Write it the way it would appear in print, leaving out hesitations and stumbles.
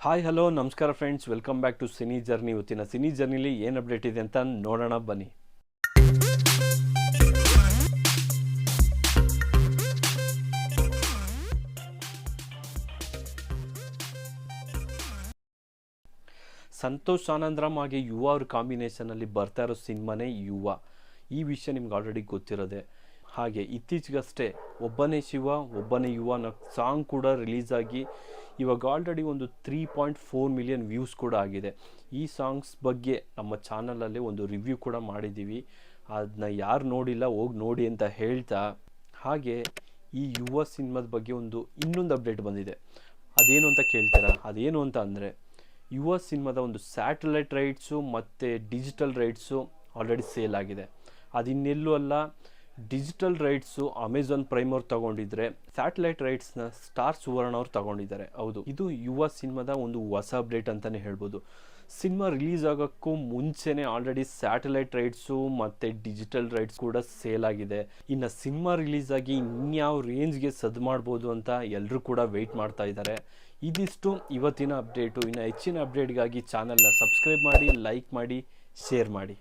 Hi hello ನಮಸ್ಕಾರ friends, welcome back to cine journey. ಇವತ್ತಿನ cine ಜರ್ನಿಲಿ ಏನು ಅಪ್ಡೇಟ್ ಇದೆ ಅಂತ ನೋಡೋಣ ಬನ್ನಿ. ಸಂತೋಷ್ ಆನಂದರಾಮ್ ಹಾಗೆ ಯುವ ಅವ್ರ ಕಾಂಬಿನೇಷನಲ್ಲಿ ಬರ್ತಾ ಇರೋ ಸಿನಿಮಾನೇ ಯುವ. ಈ ವಿಷಯ ನಿಮ್ಗೆ ಆಲ್ರೆಡಿ ಗೊತ್ತಿರೋದೆ. ಹಾಗೆ ಇತ್ತೀಚೆಗಷ್ಟೇ ಒಬ್ಬನೇ ಶಿವ ಒಬ್ಬನೇ ಯುವ ಅನ್ನೋ ಸಾಂಗ್ ಕೂಡ ರಿಲೀಸ್ ಆಗಿ ಇವಾಗ ಆಲ್ರೆಡಿ ಒಂದು 3.4 ಮಿಲಿಯನ್ ವ್ಯೂಸ್ ಕೂಡ ಆಗಿದೆ. ಈ ಸಾಂಗ್ಸ್ ಬಗ್ಗೆ ನಮ್ಮ ಚಾನಲಲ್ಲಿ ಒಂದು ರಿವ್ಯೂ ಕೂಡ ಮಾಡಿದ್ದೀವಿ. ಅದನ್ನ ಯಾರು ನೋಡಿಲ್ಲ ಹೋಗಿ ನೋಡಿ ಅಂತ ಹೇಳ್ತಾ, ಹಾಗೆ ಈ ಯುವ ಸಿನಿಮಾದ ಬಗ್ಗೆ ಇನ್ನೊಂದು ಅಪ್ಡೇಟ್ ಬಂದಿದೆ. ಅದೇನು ಅಂತ ಕೇಳ್ತೀರಾ? ಅದೇನು ಅಂತ ಅಂದರೆ, ಯುವ ಸಿನಿಮಾದ ಒಂದು ಸ್ಯಾಟಲೈಟ್ ರೈಟ್ಸು ಮತ್ತು ಡಿಜಿಟಲ್ ರೈಟ್ಸು ಆಲ್ರೆಡಿ ಸೇಲ್ ಆಗಿದೆ. ಅದಿನ್ನೆಲ್ಲೂ ಅಲ್ಲ, ಡಿಜಿಟಲ್ ರೈಟ್ಸು ಅಮೆಝಾನ್ ಪ್ರೈಮ್ ಅವ್ರು ತಗೊಂಡಿದ್ರೆ, ಸ್ಯಾಟಲೈಟ್ ರೈಟ್ಸ್ನ ಸ್ಟಾರ್ ಸುವರ್ಣ ಅವ್ರು ತಗೊಂಡಿದ್ದಾರೆ. ಹೌದು, ಇದು ಯುವ ಸಿನಿಮಾದ ಒಂದು ಹೊಸ ಅಪ್ಡೇಟ್ ಅಂತಲೇ ಹೇಳ್ಬೋದು. ಸಿನಿಮಾ ರಿಲೀಸ್ ಆಗೋಕ್ಕೂ ಮುಂಚೆನೇ ಆಲ್ರೆಡಿ ಸ್ಯಾಟಲೈಟ್ ರೈಟ್ಸು ಮತ್ತು ಡಿಜಿಟಲ್ ರೈಟ್ಸ್ ಕೂಡ ಸೇಲ್ ಆಗಿದೆ. ಇನ್ನು ಸಿನಿಮಾ ರಿಲೀಸ್ ಆಗಿ ಇನ್ಯಾವ ರೇಂಜ್ಗೆ ಸದ್ ಮಾಡ್ಬೋದು ಅಂತ ಎಲ್ಲರೂ ಕೂಡ ವೆಯ್ಟ್ ಮಾಡ್ತಾ ಇದ್ದಾರೆ. ಇದಿಷ್ಟು ಇವತ್ತಿನ ಅಪ್ಡೇಟು. ಇನ್ನು ಹೆಚ್ಚಿನ ಅಪ್ಡೇಟ್ಗಾಗಿ ಚಾನಲ್ನ ಸಬ್ಸ್ಕ್ರೈಬ್ ಮಾಡಿ, ಲೈಕ್ ಮಾಡಿ, ಶೇರ್ ಮಾಡಿ.